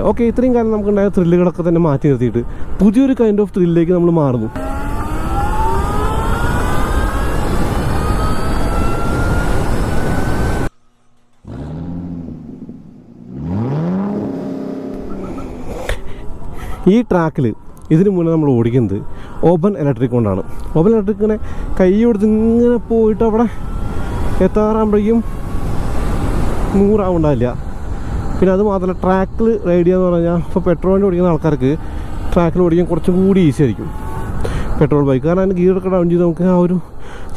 Okay, ഇത്രയും കാലം നമുക്കുണ്ടായ ത്രില്ലുകളൊക്കെ തന്നെ മാറ്റി നിർത്തിയിട്ട് പുതിയൊരു കൈൻഡ് ഓഫ് ത്രില്ലിലേക്ക് നമ്മൾ മാറുന്നു. ഈ ട്രാക്കിൽ ഇതിന് മുന്നേ നമ്മൾ ഓടിക്കുന്നത് ഓപ്പൺ ഇലക്ട്രിക് കൊണ്ടാണ്. ഓപ്പൺ ഇലക്ട്രിക്കിനെ കൈ കൊടുത്ത് ഇങ്ങനെ പോയിട്ട് അവിടെ എത്താറാകുമ്പോഴേക്കും 100 ആവുണ്ടാവില്ല. പിന്നെ അത് മാത്രമല്ല, ട്രാക്കിൽ റൈഡ് ചെയ്യാന്ന് പറഞ്ഞാൽ ഇപ്പോൾ പെട്രോളിൻ്റെ ഓടിക്കുന്ന ആൾക്കാർക്ക് ട്രാക്കിൽ ഓടിക്കാൻ കുറച്ചും കൂടി ഈസി ആയിരിക്കും പെട്രോൾ ബൈക്ക്. കാരണം അതിന് ഗിയറൊക്കെ ഡൗൺ ചെയ്ത് നമുക്ക് ആ ഒരു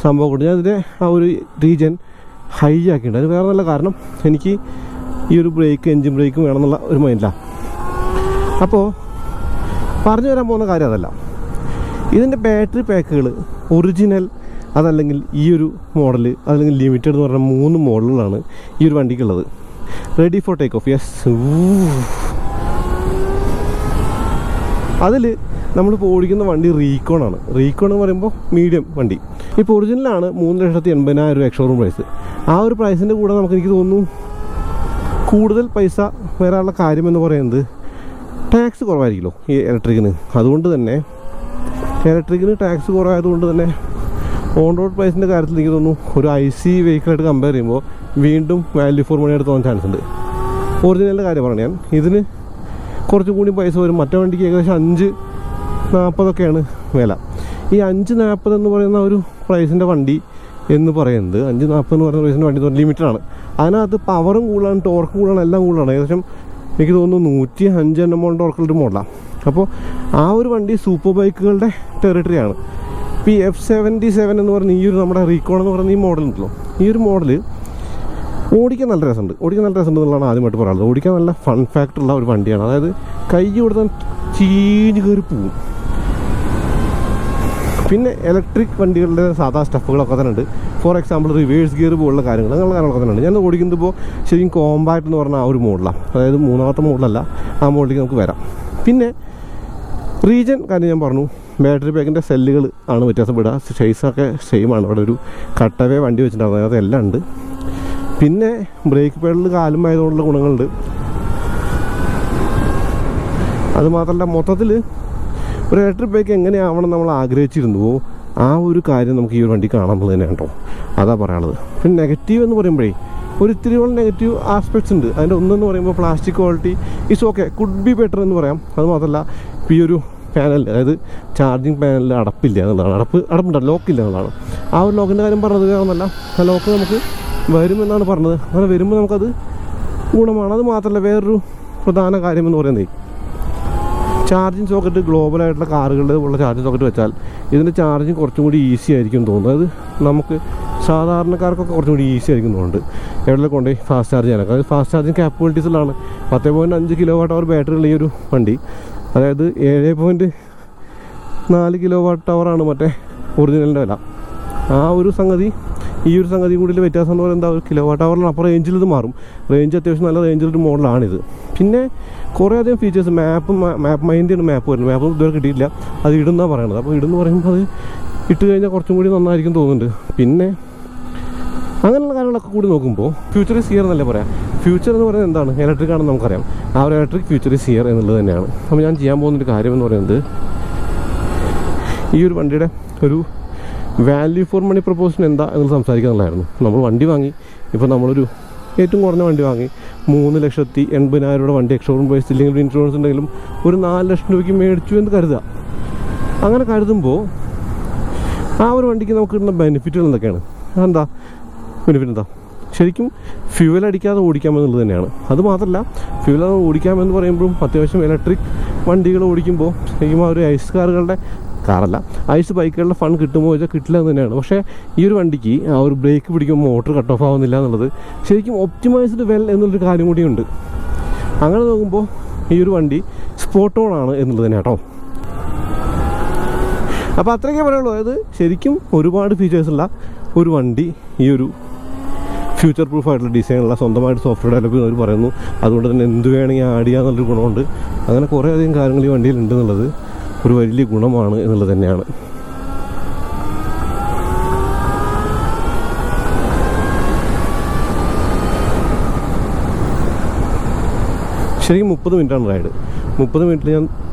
സംഭവം കൊണ്ട് ഞാൻ ഇതിൻ്റെ ആ ഒരു റീജൻ ഹൈ ആക്കിയിട്ടുണ്ട്. അത് വേറെ നല്ല കാരണം എനിക്ക് ഈ ഒരു ബ്രേക്ക്, എൻജിൻ ബ്രേക്കും വേണമെന്നുള്ള ഒരു മൈൻഡിലാണ്. അപ്പോൾ പറഞ്ഞു തരാൻ പോകുന്ന കാര്യം അതല്ല. ഇതിൻ്റെ ബാറ്ററി പാക്കുകൾ ഒറിജിനൽ, അതല്ലെങ്കിൽ ഈ ഒരു മോഡൽ, അതല്ലെങ്കിൽ ലിമിറ്റഡ് എന്ന് പറഞ്ഞ 3 മോഡലുകളാണ് ഈ ഒരു വണ്ടിക്കുള്ളത്. Ready for take off. Yes, അതിൽ നമ്മളിപ്പോൾ ഓടിക്കുന്ന വണ്ടി റീക്കോണാണ്. റീക്കോൺ എന്ന് പറയുമ്പോൾ മീഡിയം വണ്ടി. ഇപ്പോൾ ഒറിജിനലാണ് 3,80,000 രൂപ എക്സ്ഷോറൂം പ്രൈസ്. ആ ഒരു പ്രൈസിൻ്റെ കൂടെ എനിക്ക് തോന്നുന്നു കൂടുതൽ പൈസ വരാനുള്ള കാര്യമെന്ന് പറയുന്നത് ടാക്സ് കുറവായിരിക്കുമല്ലോ ഈ ഇലക്ട്രിക്കിന്. അതുകൊണ്ട് തന്നെ ഇലക്ട്രിക്കിന് ടാക്സ് കുറവായതുകൊണ്ട് തന്നെ ഓൺ റോഡ് പ്രൈസിൻ്റെ കാര്യത്തിൽ എനിക്ക് തോന്നുന്നു ഒരു IC വെഹിക്കിളായിട്ട് കമ്പയർ ചെയ്യുമ്പോൾ വീണ്ടും വാല്യൂ ഫോർ മണി ആയിട്ട് തോന്നാൻ ചാൻസ് ഉണ്ട്. ഒറിജിനലിൻ്റെ കാര്യം പറഞ്ഞാൽ ഇതിന് കുറച്ചും കൂടി പൈസ വരും. മറ്റേ വണ്ടിക്ക് ഏകദേശം 5,40 വില. ഈ 5,40 എന്ന് പറയുന്ന ഒരു പ്രൈസിൻ്റെ വണ്ടി എന്ന് പറയുന്നത് 5,40 എന്ന് പറയുന്ന പ്രൈസിൻ്റെ വണ്ടി ലിമിറ്റഡാണ്. അതിനകത്ത് പവറും കൂടുതലാണ്, ടോർക്കും കൂടുതലാണ്, എല്ലാം കൂടുതലാണ്. ഏകദേശം എനിക്ക് തോന്നുന്നു 105 NM ടോർക്കുള്ളൊരു മോഡലാണ്. അപ്പോൾ ആ ഒരു വണ്ടി സൂപ്പർ ബൈക്കുകളുടെ ടെറിട്ടറിയാണ്. ഇപ്പോൾ ഈ F77 എന്ന് പറഞ്ഞ ഈ ഒരു നമ്മുടെ റീക്കോൺ എന്ന് പറയുന്ന ഈ മോഡൽ ഉണ്ടല്ലോ, ഈ ഒരു മോഡൽ ഓടിക്കാൻ നല്ല രസമുണ്ട്. എന്നുള്ളതാണ് ആദ്യമായിട്ട് പറയുന്നത്. ഓടിക്കാൻ നല്ല ഫൺ ഫാക്ടറുള്ള ഒരു വണ്ടിയാണ്. അതായത് കൈ കൊടുത്താൽ ചീഞ്ഞ് കയറി പോവും. പിന്നെ ഇലക്ട്രിക് വണ്ടികളുടെ സാധാ സ്റ്റഫുകളൊക്കെ തന്നെ ഉണ്ട്. ഫോർ എക്സാമ്പിൾ റിവേഴ്സ് ഗിയർ പോലുള്ള കാര്യങ്ങളൊക്കെ തന്നെ ഉണ്ട്. ഞാൻ ഓടിക്കുമ്പോൾ ശരിക്കും കോമ്പാക്ട് എന്ന് പറഞ്ഞ ആ ഒരു മോഡലാണ്. അതായത് 3ാമത്തെ മോഡലല്ല, ആ മോഡലിലേക്ക് നമുക്ക് വരാം. പിന്നെ റീജൻ കാര്യം ഞാൻ പറഞ്ഞു, ബാറ്ററി പാക്കിൻ്റെ സെല്ലുകൾ ആണ് വ്യത്യാസപ്പെടുക. സൈസൊക്കെ സെയിമാണ്. അവിടെ ഒരു കട്ടവേ വണ്ടി വെച്ചിട്ടുണ്ടാകും, അതിനകത്ത് എല്ലാം ഉണ്ട്. പിന്നെ ബ്രേക്ക് പേഡിൽ കാലും ആയതുകൊണ്ടുള്ള ഗുണങ്ങളുണ്ട്. അതുമാത്രമല്ല, മൊത്തത്തിൽ ഒരു ഇലക്ട്രിക് ബൈക്ക് എങ്ങനെയാവണം നമ്മൾ ആഗ്രഹിച്ചിരുന്നുവോ ആ ഒരു കാര്യം നമുക്ക് ഈ ഒരു വണ്ടി കാണാമെന്നുള്ളത് തന്നെയാണ് കേട്ടോ. അതാ പറയാനുള്ളത്. പിന്നെ നെഗറ്റീവ് എന്ന് പറയുമ്പോഴേ ഒരു ഇത്തിരിയോളം നെഗറ്റീവ് ആസ്പെക്ട്സ് ഉണ്ട്. അതിൻ്റെ ഒന്നെന്ന് പറയുമ്പോൾ plastic quality is okay, could be better എന്ന് പറയാം. അത് മാത്രമല്ല, ഇപ്പോൾ ഈ ഒരു പാനൽ, അതായത് ചാർജിങ് പാനലിൽ അടപ്പില്ല എന്നുള്ളതാണ്. അടപ്പുണ്ട്, ലോക്കില്ല എന്നുള്ളതാണ്. ആ ഒരു ലോക്കിൻ്റെ കാര്യം പറഞ്ഞത് കാരണമല്ല, ആ ലോക്ക് നമുക്ക് വരുമെന്നാണ് പറഞ്ഞത്. അങ്ങനെ വരുമ്പോൾ നമുക്കത് ഗുണമാണ്. അത് മാത്രമല്ല, വേറൊരു പ്രധാന കാര്യമെന്ന് പറയുന്നത് ചാർജിങ് സോക്കറ്റ് ഗ്ലോബലായിട്ടുള്ള കാറുകളുടെ ഉള്ള ചാർജിങ് സോക്കറ്റ് വെച്ചാൽ ഇതിൻ്റെ ചാർജിങ് കുറച്ചും കൂടി ഈസി ആയിരിക്കും തോന്നുന്നത്. അത് നമുക്ക് സാധാരണക്കാർക്കൊക്കെ കുറച്ചും കൂടി ഈസി ആയിരിക്കും തോന്നുന്നുണ്ട് എവിടെ കൊണ്ടുപോയി ഫാസ്റ്റ് ചാർജ് ചെയ്യാനൊക്കെ. അത് ഫാസ്റ്റ് ചാർജിങ് ക്യാപ്പബിലിറ്റീസിലാണ്. 10.5 kWh ബാറ്ററിയുള്ള ഈ ഒരു വണ്ടി, അതായത് 7.4 kWh മറ്റേ ഒറിജിനലിൻ്റെ വില. ആ ഒരു സംഗതി ഈ ഒരു സംഗതി കൂടി വ്യത്യാസം എന്ന് പറയുന്നത് ഒരു kWh അപ്പോൾ റേഞ്ചിൽ ഇത് മാറും. റേഞ്ച് അത്യാവശ്യം നല്ല റേഞ്ചിലൊരു മോഡലാണിത്. പിന്നെ കുറേ അധികം ഫീച്ചേഴ്സ്, മാപ്പ് മൈൻഡിയാണ് മാപ്പ് വരുന്നത്. മാപ്പ് ഇതുവരെ കിട്ടിയില്ല, അത് ഇടുന്നാണ് പറയണത്. അപ്പോൾ ഇടുന്ന് പറയുമ്പോൾ അത് ഇട്ട് കഴിഞ്ഞാൽ കുറച്ചും കൂടി നന്നായിരിക്കും തോന്നുന്നുണ്ട്. പിന്നെ അങ്ങനെയുള്ള കാര്യങ്ങളൊക്കെ കൂടി നോക്കുമ്പോൾ ഫ്യൂച്ചർ ഈസ് ഹിയർ എന്നല്ലേ പറയാം. ഫ്യൂച്ചർ എന്ന് പറയുന്നത് എന്താണ്? ഇലക്ട്രിക് ആണെന്ന് നമുക്കറിയാം. ആ ഒരു ഇലക്ട്രിക് ഫ്യൂച്ചർ ഈസ് ഹിയർ എന്നുള്ളത് തന്നെയാണ്. അപ്പോൾ ഞാൻ ചെയ്യാൻ പോകുന്നൊരു കാര്യം എന്ന് പറയുന്നത് ഈ ഒരു വണ്ടിയുടെ ഒരു വാല്യൂ ഫോർ മണി പ്രൊപ്പോസിഷൻ എന്താ എന്ന് സംസാരിക്കാനുള്ളതായിരുന്നു. നമ്മൾ വണ്ടി വാങ്ങി, ഇപ്പോൾ നമ്മളൊരു ഏറ്റവും കുറഞ്ഞ വണ്ടി വാങ്ങി 3,80,000 രൂപയുടെ വണ്ടി എക്സ്ഷോറൂം പ്രൈസ് ഇല്ലെങ്കിൽ ഇൻഷുറൻസ് ഉണ്ടെങ്കിലും ഒരു 4 ലക്ഷം രൂപയ്ക്ക് മേടിച്ചു എന്ന് കരുതുക. അങ്ങനെ കരുതുമ്പോൾ ആ ഒരു വണ്ടിക്ക് നമുക്ക് കിട്ടുന്ന ബെനിഫിറ്റുകൾ എന്തൊക്കെയാണ്? എന്താ ബെനിഫിറ്റ്? എന്താ ശരിക്കും ഫ്യൂവൽ അടിക്കാതെ ഓടിക്കാമെന്നുള്ളത് തന്നെയാണ്. അതുമാത്രമല്ല, ഫ്യൂവൽ ഓടിക്കാമെന്ന് പറയുമ്പോഴും അത്യാവശ്യം ഇലക്ട്രിക് വണ്ടികൾ ഓടിക്കുമ്പോൾ ശരിക്കും ആ ഒരു ഐസ് കാറല്ല, ഐസ് ബൈക്കുകളുടെ ഫണ്ട് കിട്ടുമ്പോൾ വെച്ചാൽ കിട്ടില്ല എന്ന് തന്നെയാണ്. പക്ഷേ ഈ ഒരു വണ്ടിക്ക് ആ ഒരു ബ്രേക്ക് പിടിക്കുമ്പോൾ മോട്ടർ കട്ട് ഓഫ് ആവുന്നില്ല എന്നുള്ളത് ശരിക്കും ഒപ്റ്റിമൈസ്ഡ് വെൽ എന്നുള്ളൊരു കാര്യം കൂടിയുണ്ട്. അങ്ങനെ നോക്കുമ്പോൾ ഈ ഒരു വണ്ടി സ്പോട്ട് ഓൺ ആണ് എന്നുള്ളത് തന്നെ കേട്ടോ. അപ്പോൾ അത്രയൊക്കെ പറയുള്ളൂ. അതായത് ശരിക്കും ഒരുപാട് ഫീച്ചേഴ്സുള്ള ഒരു വണ്ടി, ഈ ഒരു ഫ്യൂച്ചർ പ്രൂഫ് ആയിട്ടുള്ള ഡിസൈനുള്ള സ്വന്തമായിട്ട് സോഫ്റ്റ്വെയർ ഡെവലപ്പ് ചെയ്യുന്നവർ പറയുന്നു. അതുകൊണ്ട് തന്നെ എന്ത് വേണമെങ്കിൽ ആഡ് ചെയ്യാന്നുള്ളൊരു ഗുണമുണ്ട്. അങ്ങനെ കുറേ അധികം കാര്യങ്ങൾ ഈ വണ്ടിയിലുണ്ട് എന്നുള്ളത് ഒരു വലിയ ഗുണമാണ് എന്നുള്ളത് തന്നെയാണ്. ശരിക്കും 30 മിനിറ്റാണ് റൈഡ്. 30 മിനിറ്റിൽ ഞാൻ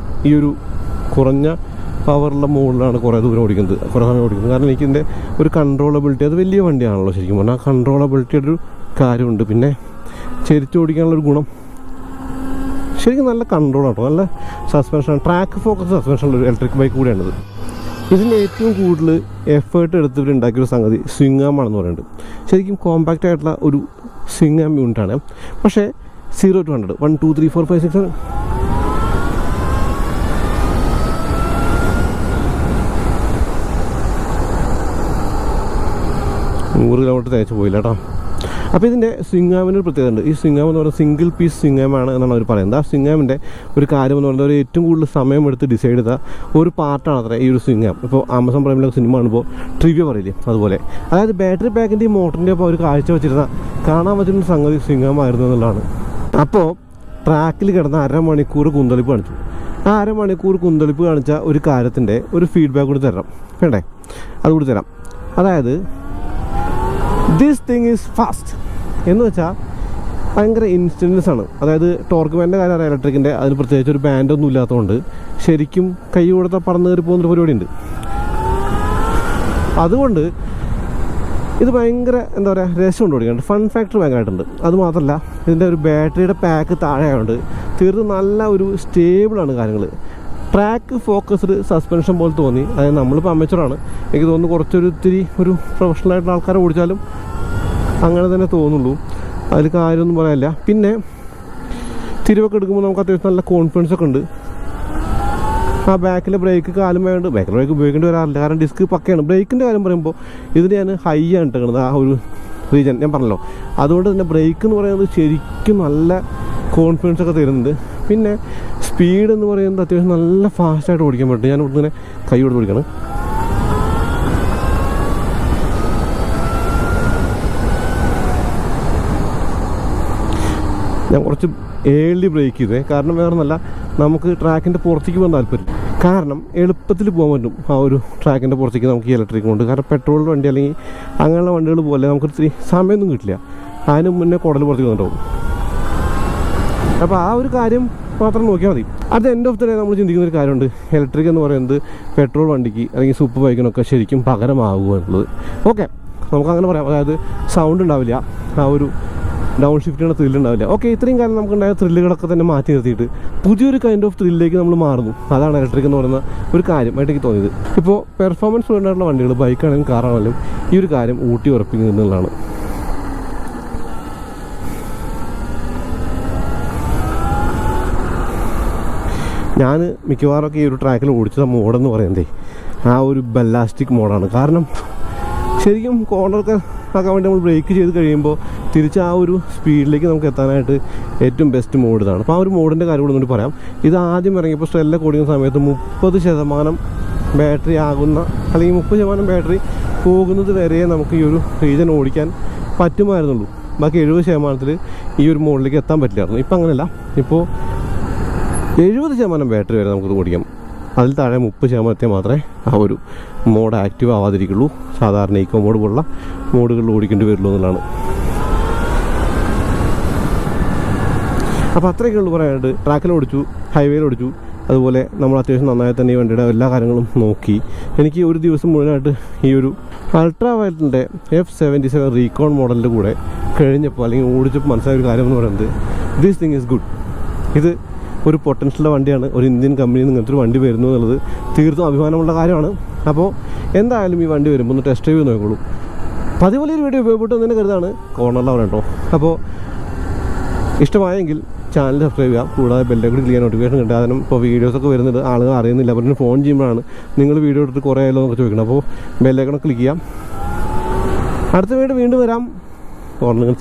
ഈ ഒരു കുറഞ്ഞ പവറുള്ള മോഡിലാണ് കുറേ ദൂരം ഓടിക്കുന്നത്, കുറേ സമയം ഓടിക്കുന്നത്. കാരണം എനിക്കിതിൻ്റെ ഒരു കൺട്രോളബിലിറ്റി, അത് വലിയ വണ്ടിയാണല്ലോ ശരിക്കും പറഞ്ഞാൽ, ആ കൺട്രോളബിലിറ്റിയുടെ ഒരു കാര്യമുണ്ട്. പിന്നെ ചെരിച്ചോടിക്കാനുള്ളൊരു ഗുണം, ശരിക്കും നല്ല കൺട്രോളാണ് കേട്ടോ, നല്ല സസ്പെൻഷൻ, ട്രാക്ക് ഫോക്കസ് സസ്പെൻഷനുള്ള ഒരു ഇലക്ട്രിക് ബൈക്ക് കൂടിയാണിത്. ഇതിൻ്റെ ഏറ്റവും കൂടുതൽ എഫേർട്ട് എടുത്തിട്ട് ഉണ്ടാക്കിയൊരു സംഗതി സ്വിംഗ് ആം ആണെന്ന് പറയുന്നത്. ശരിക്കും കോമ്പാക്റ്റ് ആയിട്ടുള്ള ഒരു സ്വിംഗ് ആം യൂണിറ്റാണ്. പക്ഷേ 0 to 100 1 2 3 4 5 6 100 കിലോമീറ്റർ തേച്ച് പോയില്ല കേട്ടോ. അപ്പോൾ ഇതിൻ്റെ സ്വിംഗ് ആമിനൊരു പ്രത്യേകത ഉണ്ട്. ഈ സ്വിംഗ് ആം എന്ന് പറയുന്നത് സിംഗിൾ പീസ് സ്വിംഗ് ആം ആണ് എന്നാണ് അവർ പറയുന്നത്. ആ സ്വിംഗ് ആമിൻ്റെ ഒരു കാര്യം എന്ന് പറയുന്നത്, ഒരു ഏറ്റവും കൂടുതൽ സമയമെടുത്ത് ഡിസൈഡ് ചെയ്ത ഒരു പാർട്ടാണ് അത്ര ഈ ഒരു സ്വിംഗ് ആം. ഇപ്പോൾ ആമസോൺ പ്രൈമിലൊക്കെ സിനിമ കാണുമ്പോൾ ട്രിവ്യൂ പറയില്ലേ, അതുപോലെ. അതായത് ബാറ്ററി പാക്കിൻ്റെ ഈ മോട്ടറിൻ്റെ അപ്പോൾ ഒരു കാഴ്ച വെച്ചിരുന്ന കാണാൻ പറ്റുന്ന സംഗതി സ്വിംഗ് ആം ആയിരുന്നു എന്നുള്ളതാണ്. അപ്പോൾ ട്രാക്കിൽ കിടന്ന അരമണിക്കൂർ കുന്തളിപ്പ് കാണിച്ചു. ആ അരമണിക്കൂർ കുന്തളിപ്പ് കാണിച്ച ഒരു കാര്യത്തിൻ്റെ ഒരു ഫീഡ്ബാക്ക് കൂടി തരാം, വേണ്ടേ? അതുകൂടി തരാം. അതായത് ദിസ് തിങ് ഈസ് ഫാസ്റ്റ് എന്ന് വെച്ചാൽ ഭയങ്കര ഇൻസ്റ്റൻസ് ആണ്. അതായത് ടോർക്ക് ബാൻഡിൻ്റെ കാര്യം അറിയാം, ഇലക്ട്രിക്കിൻ്റെ, അതിന് പ്രത്യേകിച്ച് ഒരു ബാൻഡൊന്നും ഇല്ലാത്തതുകൊണ്ട് ശരിക്കും കൈ കൊടുത്താൽ പറന്ന് കയറി പോകുന്നൊരു പരിപാടിയുണ്ട്. അതുകൊണ്ട് ഇത് ഭയങ്കര എന്താ പറയുക, രസമുണ്ട് ഓടിക്കാണ്ട്, ഫൺ ഫാക്ടർ ഭയങ്കരമായിട്ടുണ്ട്. അതുമാത്രമല്ല ഇതിൻ്റെ ഒരു ബാറ്ററിയുടെ പാക്ക് താഴെ ആയതുകൊണ്ട് തീർത്തും നല്ല ഒരു സ്റ്റേബിളാണ് കാര്യങ്ങൾ. ട്രാക്ക് ഫോക്കസ്ഡ് സസ്പെൻഷൻ പോലെ തോന്നി. അതായത് നമ്മളിപ്പോൾ അമേച്ചറാണ്, എനിക്ക് തോന്നുന്നു കുറച്ചൊരു ഇത്തിരി ഒരു പ്രൊഫഷണലായിട്ടുള്ള ആൾക്കാരെ ഓടിച്ചാലും അങ്ങനെ തന്നെ തോന്നുള്ളൂ, അതിൽ കാര്യമൊന്നും പറയാനില്ല. പിന്നെ തിരിവൊക്കെ എടുക്കുമ്പോൾ നമുക്ക് അത്യാവശ്യം നല്ല കോൺഫിഡൻസ് ഒക്കെ ഉണ്ട്. ആ ബാക്കിലെ ബ്രേക്ക് കാലും വേണ്ട, ബാക്കിലെ ബ്രേക്ക് ഉപയോഗിക്കേണ്ടി വരാറില്ല, കാരണം ഡിസ്ക് പക്കയാണ്. ബ്രേക്കിൻ്റെ കാര്യം പറയുമ്പോൾ ഇതിന് ഞാൻ ഹൈ ആണ് ഇട്ടേക്കുന്നത്, ആ ഒരു റീജൻ ഞാൻ പറഞ്ഞല്ലോ. അതുകൊണ്ട് തന്നെ ബ്രേക്ക് എന്ന് പറയുന്നത് ശരിക്കും നല്ല കോൺഫിഡൻസ് ഒക്കെ തരുന്നുണ്ട്. പിന്നെ സ്പീഡ് എന്ന് പറയുന്നത് അത്യാവശ്യം നല്ല ഫാസ്റ്റായിട്ട് ഓടിക്കാൻ പറ്റും. ഞാൻ ഇവിടെ ഇങ്ങനെ കൈ കൊടുത്ത് ഓടിക്കണം. ഞാൻ കുറച്ച് ഏർലി ബ്രേക്ക് ചെയ്തേ, കാരണം വേറെ ഒന്നല്ല, നമുക്ക് ട്രാക്കിൻ്റെ പുറത്തേക്ക് പോകാൻ താല്പര്യം. കാരണം എളുപ്പത്തിൽ പോകാൻ പറ്റും ആ ഒരു ട്രാക്കിൻ്റെ പുറത്തേക്ക് നമുക്ക് ഈ ഇലക്ട്രിക് കൊണ്ട്. കാരണം പെട്രോൾ വണ്ടി അല്ലെങ്കിൽ അങ്ങനെയുള്ള വണ്ടികൾ പോലെ നമുക്ക് ഇത്തിരി സമയമൊന്നും കിട്ടില്ല, അതിന് മുന്നേ കുടൽ പുറത്തേക്ക് വന്നിട്ടുണ്ടാവും. അപ്പോൾ ആ ഒരു കാര്യം മാത്രം നോക്കിയാൽ മതി. അത് എൻഡ് ഓഫ് ദ ഡേ നമ്മൾ ചിന്തിക്കുന്ന ഒരു കാര്യമുണ്ട്, ഇലക്ട്രിക് എന്ന് പറയുന്നത് പെട്രോൾ വണ്ടിക്ക് അല്ലെങ്കിൽ സൂപ്പർ ബൈക്കിനൊക്കെ ശരിക്കും പകരമാകുക എന്നുള്ളത്. ഓക്കെ, നമുക്കങ്ങനെ പറയാം. അതായത് സൗണ്ട് ഉണ്ടാവില്ല, ആ ഒരു ഡൗൺ ഷിഫ്റ്റിനുള്ള ത്രില്ലുണ്ടാവില്ല. ഓക്കെ, ഇത്രയും കാലം നമുക്കുണ്ടായ ത്രില്ലുകളൊക്കെ തന്നെ മാറ്റി നിർത്തിയിട്ട് പുതിയൊരു കൈൻഡ് ഓഫ് ത്രില്ലിലേക്ക് നമ്മൾ മാറുന്നു. അതാണ് ഇലക്ട്രിക് എന്ന് പറയുന്ന ഒരു കാര്യമായിട്ട് എനിക്ക് തോന്നിയത്. ഇപ്പോൾ പെർഫോമൻസ് വേണ്ടിയിട്ടുള്ള വണ്ടികൾ, ബൈക്കാണെങ്കിലും കാറാണെങ്കിലും ഈ ഒരു കാര്യം ഊട്ടി ഉറപ്പിക്കുന്നതാണ്. ഞാൻ മിക്കവാറൊക്കെ ഈ ഒരു ട്രാക്കിൽ ഓടിച്ച മോഡെന്ന് പറയുന്നത് ആ ഒരു ബല്ലാസ്റ്റിക് മോഡാണ്. കാരണം ശരിക്കും കോർണറൊക്കെ ആക്കാൻ വേണ്ടി നമ്മൾ ബ്രേക്ക് ചെയ്ത് കഴിയുമ്പോൾ തിരിച്ച് ആ ഒരു സ്പീഡിലേക്ക് നമുക്ക് എത്താനായിട്ട് ഏറ്റവും ബെസ്റ്റ് മോഡ് ഇതാണ്. അപ്പോൾ ആ ഒരു മോഡിൻ്റെ കാര്യം കൂടെ ഒന്നുകൂടി പറയാം. ഇത് ആദ്യം ഇറങ്ങിയപ്പോൾ സ്റ്റെല്ലൊക്കെ ഓടിക്കുന്ന സമയത്ത് 30% ബാറ്ററി ആകുന്ന, അല്ലെങ്കിൽ 30% ബാറ്ററി പോകുന്നത് വരെ നമുക്ക് ഈ ഒരു റീജൻ ഓടിക്കാൻ പറ്റുമായിരുന്നുള്ളൂ. ബാക്കി 70% ഈ ഒരു മോഡിലേക്ക് എത്താൻ പറ്റില്ലായിരുന്നു. ഇപ്പം അങ്ങനെയല്ല, ഇപ്പോൾ 70% ബാറ്ററി വരെ നമുക്ക് ഓടിക്കാം. അതിൽ താഴെ 30% എത്തിയാൽ മാത്രമേ ആ ഒരു മോഡ് ആക്റ്റീവ് ആവാതിരിക്കുള്ളൂ. സാധാരണ ഈക്കോ മോഡ് പോലുള്ള മോഡുകളിൽ ഓടിക്കേണ്ടി വരുള്ളൂ എന്നുള്ളതാണ്. അപ്പോൾ അത്രയൊക്കെ ഉള്ളൂ പറയാനായിട്ട്. ട്രാക്കിൽ ഓടിച്ചു, ഹൈവേയിൽ ഓടിച്ചു, അതുപോലെ നമ്മൾ അത്യാവശ്യം നന്നായി തന്നെ ഈ വണ്ടിയുടെ എല്ലാ കാര്യങ്ങളും നോക്കി. എനിക്ക് ഒരു ദിവസം മുഴുവനായിട്ട് ഈ ഒരു അൾട്രാ വയലറ്റിൻ്റെ F77 റീകോൺ മോഡലിൻ്റെ കൂടെ കഴിഞ്ഞപ്പോൾ അല്ലെങ്കിൽ ഓടിച്ചപ്പോൾ മനസ്സിലായ ഒരു കാര്യം എന്ന് പറയുന്നത്, ദിസ് തിങ് ഈസ് ഗുഡ്. ഇത് ഒരു പൊട്ടൻഷ്യലുള്ള വണ്ടിയാണ്. ഒരു ഇന്ത്യൻ കമ്പനിയിൽ നിന്ന് ഇങ്ങനത്തെ ഒരു വണ്ടി വരുന്നു എന്നുള്ളത് തീർത്തും അഭിമാനമുള്ള കാര്യമാണ്. അപ്പോൾ എന്തായാലും ഈ വണ്ടി വരുമ്പോൾ ഒന്ന് ടെസ്റ്റ് ഡ്രൈവ് നോക്കുള്ളൂ. പതിപോലെ ഒരു വീഡിയോ ഉപയോഗപ്പെട്ടു എന്ന് തന്നെ കരുതാണ്. കോർണറിലാണ് കേട്ടോ. അപ്പോൾ ഇഷ്ടമായെങ്കിൽ ചാനൽ സബ്സ്ക്രൈബ് ചെയ്യാം, കൂടാതെ ബെല്ലൈക്കൺ ക്ലിക്ക് ചെയ്യാൻ നോട്ടിഫിക്കേഷൻ കിട്ടുക. കാരണം ഇപ്പോൾ വീഡിയോസൊക്കെ വരുന്നത് ആളുകൾ അറിയുന്നില്ല, അപ്പോൾ ഫോൺ ചെയ്യുമ്പോഴാണ് നിങ്ങൾ വീഡിയോ എടുത്തിട്ട് കുറേ ആയാലോ എന്നൊക്കെ ചോദിക്കണം. അപ്പോൾ ബെല്ലൈക്കൺ ക്ലിക്ക് ചെയ്യാം. അടുത്ത വീഡിയോ വീണ്ടും വരാം. കോർണർ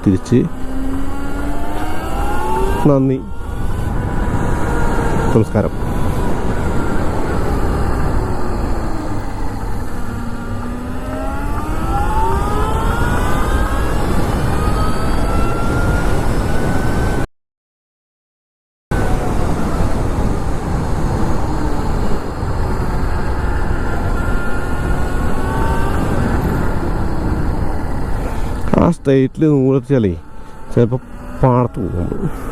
തിരിച്ച് നന്ദി, നമസ്കാരം. ആ സ്റ്റേറ്റിൽ 100 ചിലപ്പോൾ പാടത്ത് പോകും നമ്മൾ.